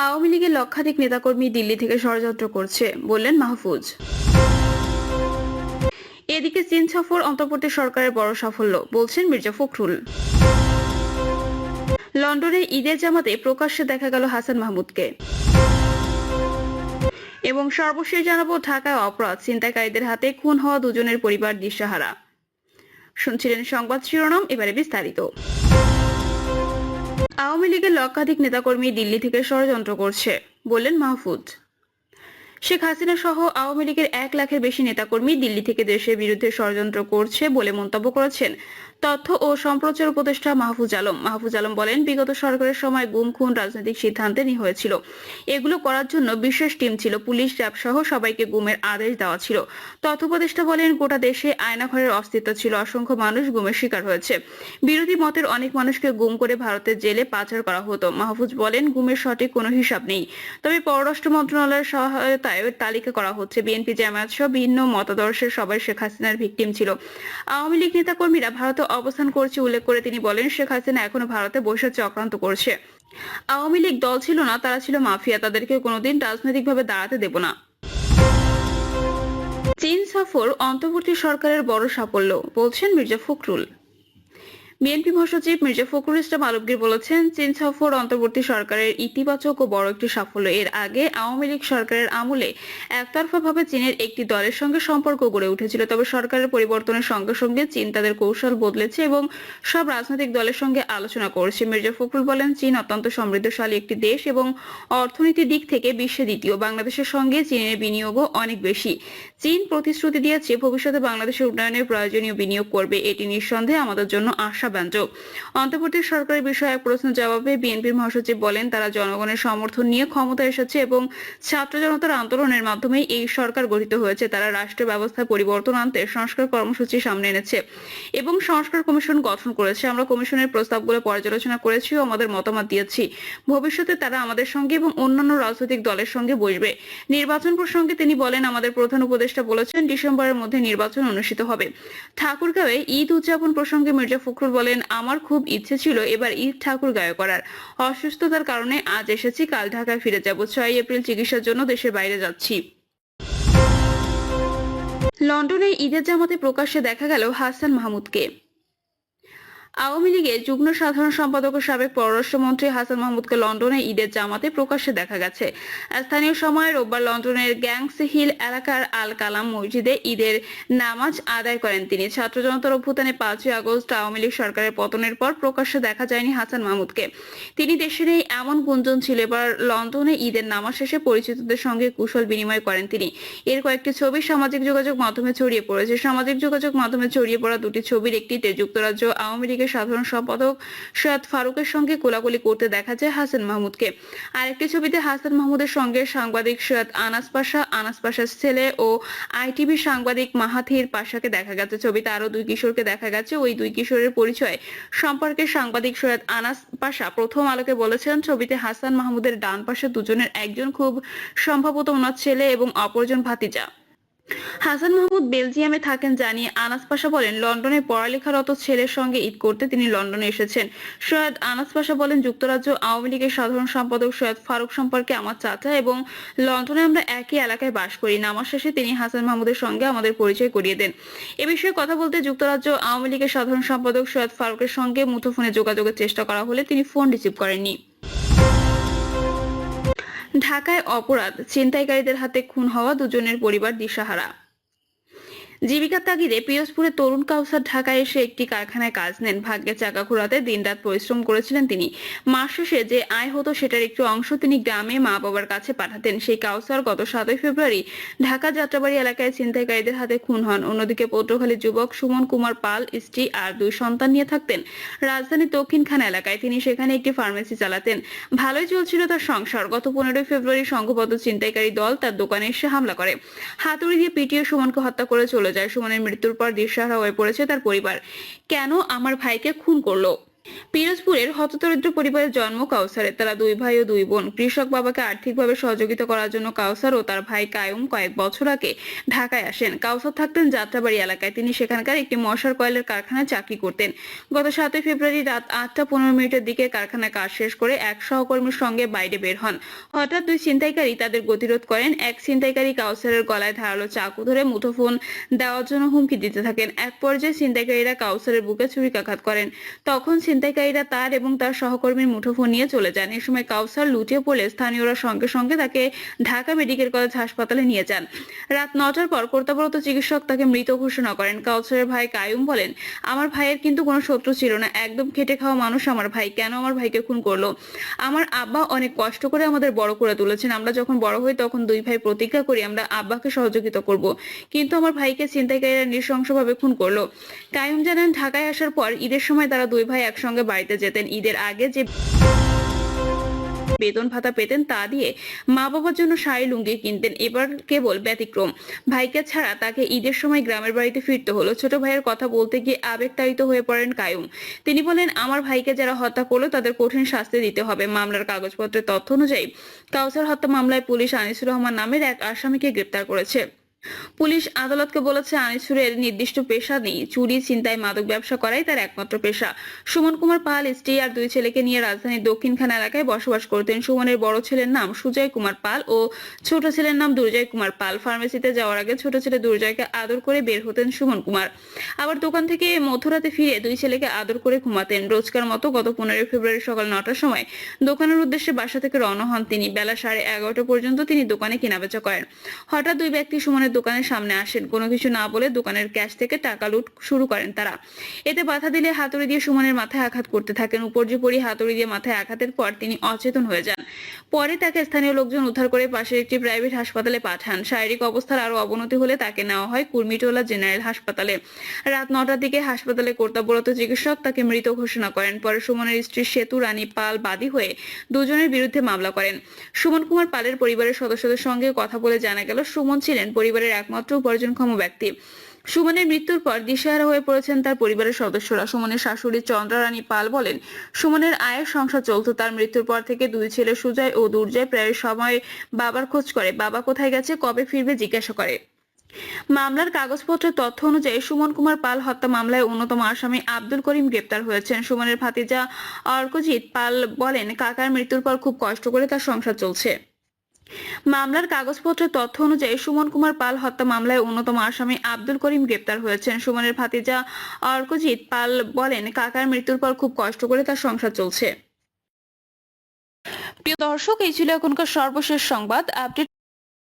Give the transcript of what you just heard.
আওয়ামী লীগের লক্ষাধিক নেতাকর্মী দিল্লি থেকে ষড়যন্ত্র করছে বললেন মাহফুজ। এদিকে চীন সফর অন্তর্বর্তী সরকারের বড় সাফল্য বলছেন মির্জা ফখরুল। লন্ডনে ঈদের জামাতে প্রকাশ্যে দেখা গেল হাসান মাহমুদকে। এবং সর্বশেষ জানাবো, ঢাকায় অপরাধ, ছিনতাইকারীদের হাতে খুন হওয়া দুজনের পরিবার দিশেহারা। শুনছিলেন সংবাদ শিরোনাম, এবারে বিস্তারিত। আওয়ামী লীগের লক্ষাধিক নেতাকর্মী দিল্লি থেকে ষড়যন্ত্র করছে বললেন মাহফুজ। শেখ হাসিনা সহ আওয়ামী লীগের 1 লাখের বেশি নেতাকর্মী দিল্লি থেকে দেশের বিরুদ্ধে ষড়যন্ত্র করছে বলে মন্তব্য করেছেন তথ্য ও সম্প্রচার উপদেষ্টা মাহফুজ আলম। মাহফুজ আলম বলেন, বিগত সরকারের সময় গুম খুন রাজনৈতিক সিদ্ধান্তে হয়েছিল। এগুলো করার জন্য বিশেষ টিম ছিল, পুলিশ র্যাব সহ সবাইকে গুমের আদেশ দেওয়া ছিল। তথ্য উপদেষ্টা বলেন, গোটা দেশে আয়নাঘরের অস্তিত্ব ছিল, অসংখ্য মানুষ গুমের শিকার হয়েছে। বিরোধী মতের অনেক মানুষকে গুম করে ভারতের জেলে পাচার করা হতো। মাহফুজ বলেন, গুমের সঠিক কোনো হিসাব নেই, তবে পররাষ্ট্র মন্ত্রণালয়ের সহায়তায় তালিকা করা হচ্ছে। বিএনপি জামায়াত সহ ভিন্ন মতাদর্শের সবাই শেখ হাসিনার ভিকটিম ছিল। আওয়ামী লীগ নেতাকর্মীরা ভারতে অবস্থান করছে উল্লেখ করে তিনি বলেন, শেখ হাসিনা এখনো ভারতে বসে চক্রান্ত করছে। আওয়ামী লীগ দল ছিল না, তারা ছিল মাফিয়া, তাদেরকে কোনোদিন রাজনৈতিকভাবে দাঁড়াতে দেব না। চীন সফর অন্তর্বর্তী সরকারের বড় সাফল্য বলছেন মির্জা ফখরুল। বিএনপি মহাসচিব মির্জা ফখরুল ইসলাম আলমগীর বলেছেন, চীন সফর অন্তর্বর্তী সরকারের ইতিবাচক ও বড় একটি সাফল্য। এর আগে আওয়ামী লীগ সরকারের আমলে একতরফাভাবে চীনের একটি দলের সঙ্গে সম্পর্ক গড়ে উঠেছিল, তবে সরকারের পরিবর্তনের সঙ্গে সঙ্গে চীন তাদের কৌশল বদলেছে এবং সব রাজনৈতিক দলের সঙ্গে আলোচনা করেছে। মির্জা ফখরুল বলেন, চীন অত্যন্ত সমৃদ্ধশালী একটি দেশ এবং অর্থনীতির দিক থেকে বিশ্বে দ্বিতীয়। বাংলাদেশের সঙ্গে চীনের বিনিয়োগও অনেক বেশি। চীন প্রতিশ্রুতি দিয়েছে ভবিষ্যতে বাংলাদেশের উন্নয়নে প্রয়োজনীয় বিনিয়োগ করবে, এটি নিঃসন্দেহে আমাদের জন্য আশাব্যঞ্জক। অন্তর্বর্তী সরকারের বিষয়ে এক প্রশ্নের জবাবে বিএনপির মহাসচিব বলেন, তারা জনগণের সমর্থন নিয়ে ক্ষমতায় এসেছে এবং ছাত্র জনতার আন্দোলনের মাধ্যমে এই সরকার গঠিত হয়েছে। তারা রাষ্ট্র ব্যবস্থায় পরিবর্তন আনতে সংস্কার কর্মসূচি সামনে এনেছে এবং সংস্কার কমিশন গঠন করেছে। আমরা কমিশনের প্রস্তাবগুলো পর্যালোচনা করেছি ও আমাদের মতামত দিয়েছি। ভবিষ্যতে তারা আমাদের সঙ্গে এবং অন্যান্য রাজনৈতিক দলের সঙ্গে বসবে। নির্বাচন প্রসঙ্গে তিনি বলেন, আমাদের প্রধান উপদেষ্টা বলেছেন ডিসেম্বরের মধ্যে নির্বাচন অনুষ্ঠিত হবে। ঠাকুরগাঁওয়ে ঈদ উদযাপন প্রসঙ্গে মির্জা ফখরুল বলেন, আমার খুব ইচ্ছে ছিল এবার ঈদ ঠাকুরগাঁওয়ে করার। অসুস্থতার কারণে আজ এসেছি, কাল ঢাকায় ফিরে যাব। 6 এপ্রিল চিকিৎসার জন্য দেশের বাইরে যাচ্ছি। লন্ডনে ঈদের জামাতে প্রকাশ্যে দেখা গেল হাসান মাহমুদকে। আওয়ামী লীগের যুগ্ম সাধারণ সম্পাদক ও সাবেক পররাষ্ট্রমন্ত্রী হাসান মাহমুদকে লন্ডনে ঈদের জামাতে প্রকাশ্যে দেখা গেছে। স্থানীয় সময় রোববার লন্ডনের গ্যাংস হিল এলাকার আল কালাম মসজিদে ঈদের নামাজ আদায় করেন তিনি। ছাত্র জনতার অভ্যুত্থানে 5ই আগস্ট আওয়ামী লীগ সরকারের পতনের পর প্রকাশ্যে দেখা যায়নি হাসান মাহমুদকে। তিনি দেশে নেই এমন গুঞ্জন ছিল। এবার লন্ডনে ঈদের নামাজ শেষে পরিচিতদের সঙ্গে কুশল বিনিময় করেন তিনি। এর কয়েকটি ছবি সামাজিক যোগাযোগ মাধ্যমে ছড়িয়ে পড়েছে। সামাজিক যোগাযোগ মাধ্যমে ছড়িয়ে পড়া দুটি ছবির একটিতে যুক্তরাজ্য আওয়ামী লীগের সাধারণ সম্পাদক সৈয়দ ফারুকের সঙ্গে কোলাকুলি করতে দেখা যায় হাসান মাহমুদকে। আরেকটি ছবিতে হাসান মাহমুদের সঙ্গে সাংবাদিক সৈয়দ আনাস পাশার ছেলে ও আইটিভি সাংবাদিক মাহাথির পাশাকে দেখা গেছে। ছবিতে আরো 2 কিশোরকে দেখা গেছে। ওই 2 কিশোরের পরিচয় সম্পর্কে সাংবাদিক সৈয়দ আনাস পাশা প্রথম আলোকে বলেছেন, ছবিতে হাসান মাহমুদের ডান পাশে দুজনের একজন খুব সম্ভবত ওনার ছেলে এবং অপরজন ভাতিজা। হাসান মাহমুদ বেলজিয়ামে থাকেন জানিয়ে আনাস পাশা বলেন, লন্ডনে পড়ালেখারত ছেলের সঙ্গে ঈদ করতে তিনি লন্ডনে এসেছেন। সৈয়দ আনাস পাশা বলেন, যুক্তরাজ্য আওয়ামী লীগের সাধারণ সম্পাদক সৈয়দ ফারুক সম্পর্কে আমার চাচা এবং লন্ডনে আমরা একই এলাকায় বাস করি। নামাজ শেষে তিনি হাসান মাহমুদের সঙ্গে আমাদের পরিচয় করিয়ে দেন। এ বিষয়ে কথা বলতে যুক্তরাজ্য আওয়ামী লীগের সাধারণ সম্পাদক সৈয়দ ফারুকের সঙ্গে মুঠোফোনে যোগাযোগের চেষ্টা করা হলে তিনি ফোন রিসিভ করেননি। ঢাকায় অপরাধ, ছিনতাইকারীদের হাতে খুন হওয়া দুজনের পরিবার দিশাহারা। জীবিকার তাগিদে পিরোজপুরে তরুণ কাউসার ঢাকায় এসে একটি কারখানায় কাজ নেন। ভাগ্যে চাকা ঘোরাতে দিনরাত পরিশ্রম করেছিলেন তিনি। মাস শেষে যে আয় হতো সেটার একটু অংশ তিনি গ্রামে মা বাবার কাছে পাঠাতেন। সেই কাউসার গত 7ই ফেব্রুয়ারি ঢাকা যাত্রাবাড়ি এলাকায় ছিনতাইকারীদের হাতে খুন হন। অন্যদিকে পটুয়াখালীর যুবক সুমন কুমার পাল স্ত্রী আর 2 সন্তান নিয়ে থাকতেন রাজধানীর দক্ষিণখান এলাকায়। তিনি সেখানে একটি ফার্মেসি চালাতেন। ভালোই চলছিল তার সংসার। গত 15ই ফেব্রুয়ারি সংঘবদ্ধ ছিনতাইকারী দল তার দোকানে এসে হামলা করে, হাতুড়ি দিয়ে পিটিয়ে সুমনকে হত্যা করে চলে যায়। সুমনের মৃত্যুর পর দিশেহারা হয়ে পড়েছে তার পরিবার। কেন আমার ভাইকে খুন করলো? পিরোজপুরের হতদরিদ্র পরিবারে জন্ম কাউসারের। তারা দুই ভাই ও দুই বোন। কৃষক বাবাকে আর্থিকভাবে সহযোগিতা করার জন্য কাউসার ও তার ভাই কায়ুম কয়েক বছর আগে ঢাকায় আসেন। কাউসার থাকতেন যাত্রাবাড়ি এলাকায়। তিনি সেখানকার একটি মশার কয়েলের কারখানায় চাকরি করতেন। গত 7 ফেব্রুয়ারি রাত 8টা 15 মিনিটের দিকে কারখানায় কাজ শেষ করে এক সহকর্মীর সঙ্গে বাইরে বের হন। হঠাৎ দুই ছিনতাইকারী তাদের গতিরোধ করেন। এক ছিনতাইকারী কাউসারের গলায় ধারালো চাকু ধরে মুঠোফোন দেওয়ার জন্য হুমকি দিতে থাকেন। এক পর্যায়ে ছিনতাইকারীরা কাউসারের বুকে ছুরিকাঘাত করেন। তখন ছিনতাইকারীরা তার এবং তার সহকর্মীর মুঠোফোন নিয়ে চলে যান। এ সময় কাউসার লুটিয়ে পড়লে স্থানীয়রা সঙ্গে সঙ্গে তাকে ঢাকা মেডিকেল কলেজ হাসপাতালে নিয়ে যান। রাত 9টার পর কর্তব্যরত চিকিৎসক তাকে মৃত ঘোষণা করেন। কাউসারের ভাই কায়ুম বলেন, আমার ভাইয়ের কিন্তু কোনো শত্রু ছিল না, একদম খেটে খাওয়া মানুষ আমার ভাই, কেন আমার ভাইকে খুন করলো? আমার আব্বা অনেক কষ্ট করে আমাদের বড় করে তুলেছেন। আমরা যখন বড় হই তখন দুই ভাই প্রতিজ্ঞা করি আমরা আব্বাকে সহযোগিতা করব, কিন্তু আমার ভাইকে ছিনতাইকারীরা নৃশংসভাবে খুন করলো। কায়ুম জানান, ঢাকায় আসার পর ঈদের সময় তারা দুই ভাই একসঙ্গে বাড়িতে যেতেন। ঈদের আগে যে বেতন ভাতা পেতেন তা দিয়ে মা বাবার জন্য শাড়ি লুঙ্গি কিনতেন। এবার কেবল ব্যতিক্রম, ভাইকে ছাড়া তাকে ঈদের সময় গ্রামের বাড়িতে ফিরতে হলো। ছোট ভাইয়ের কথা বলতে গিয়ে আবেগতাড়িত হয়ে পড়েন কায়ুম। তিনি বলেন, আমার ভাইকে যারা হত্যা করলো তাদের কঠিন শাস্তি দিতে হবে। মামলার কাগজপত্রের তথ্য অনুযায়ী কাউসার হত্যা মামলায় পুলিশ আনিসুর রহমান নামের এক আসামিকে গ্রেপ্তার করেছে। পুলিশ আদালতকে বলেছে, আনিসুরের নির্দিষ্ট পেশা নেই, চুরি, ছিনতাই, মাদক ব্যবসা করাই তার একমাত্র পেশা। সুমন কুমার পাল স্ত্রী আর দুই ছেলেকে নিয়ে রাজধানীর দক্ষিণখান এলাকায় বসবাস করতেন। সুমনের বড় ছেলের নাম সুজয় কুমার পাল ও ছোট ছেলের নাম দুর্জয় কুমার পাল। ফার্মেসিতে যাওয়ার আগে ছোট ছেলে দুর্জয়কে আদর করে বের হতেন সুমন কুমার। আবার দোকান থেকে মধ্যরাতে ফিরে দুই ছেলেকে আদর করে ঘুমাতেন। রোজকার মতো গত 15 ফেব্রুয়ারি সকাল 9টার সময় দোকানের উদ্দেশ্যে বাসা থেকে রওনা হন তিনি। বেলা 11:30 পর্যন্ত তিনি দোকানে কেনাবেচা করেন। হঠাৎ দুই ব্যক্তি সুমনের দোকানের সামনে আসেন। কোনো কিছু না বলে দোকানের ক্যাশ থেকে টাকা লুট শুরু করেন তারা। এতে বাধা দিলে হাতুড়ি দিয়ে সুমনের মাথায় আঘাত করতে থাকেন। উপর্যুপরি হাতুড়ি দিয়ে মাথায় আঘাতের পর তিনি অচেতন হয়ে যান। পরে তাকে স্থানীয় লোকজন উদ্ধার করে পাশের একটি প্রাইভেট হাসপাতালে পাঠান। শারীরিক অবস্থার আরো অবনতি হলে তাকে নেওয়া হয় কুর্মিটোলা জেনারেল হাসপাতালে। রাত 9টার দিকে হাসপাতালে কর্তব্যরত চিকিৎসক তাকে মৃত ঘোষণা করেন। পরে সুমনের স্ত্রী সেতু রানী পাল বাদী হয়ে দুজনের বিরুদ্ধে মামলা করেন। সুমন কুমার পালের পরিবারের সদস্যদের সঙ্গে কথা বলে জানা গেল, সুমন ছিলেন পরিবারের একমাত্র উপার্জনক্ষম ব্যক্তি। সুমনের মৃত্যুর পর দিশেহারা হয়ে পড়েছেন তার পরিবারের সদস্যরা। সুমনের শাশুড়ি চন্দ্রা রানী পাল বলেন, সুমনের আয়ের সংসার চলত। তার মৃত্যুর পর থেকে দুই ছেলে সুজয় ও দুর্জয় প্রায় সময় বাবার খোঁজ করে, বাবা কোথায় গেছে, কবে ফিরবে জিজ্ঞাসা করে। মামলার কাগজপত্রের তথ্য অনুযায়ী সুমন কুমার পাল হত্যা মামলায় অন্যতম আসামি আব্দুল করিম গ্রেপ্তার হয়েছেন। সুমনের ভাতিজা অর্কজিৎ পাল বলেন, কাকার মৃত্যুর পর খুব কষ্ট করে তার সংসার চলছে। মামলার কাগজপত্রের তথ্য অনুযায়ী সুমন কুমার পাল হত্যা মামলায় অন্যতম আসামি আব্দুল করিম গ্রেপ্তার হয়েছেন। সুমনের ভাতিজা অর্কজিৎ পাল বলেন, কাকার মৃত্যুর পর খুব কষ্ট করে তার সংসার চলছে। প্রিয় দর্শক, এই ছিল এখনকার সর্বশেষ সংবাদ আপডেট।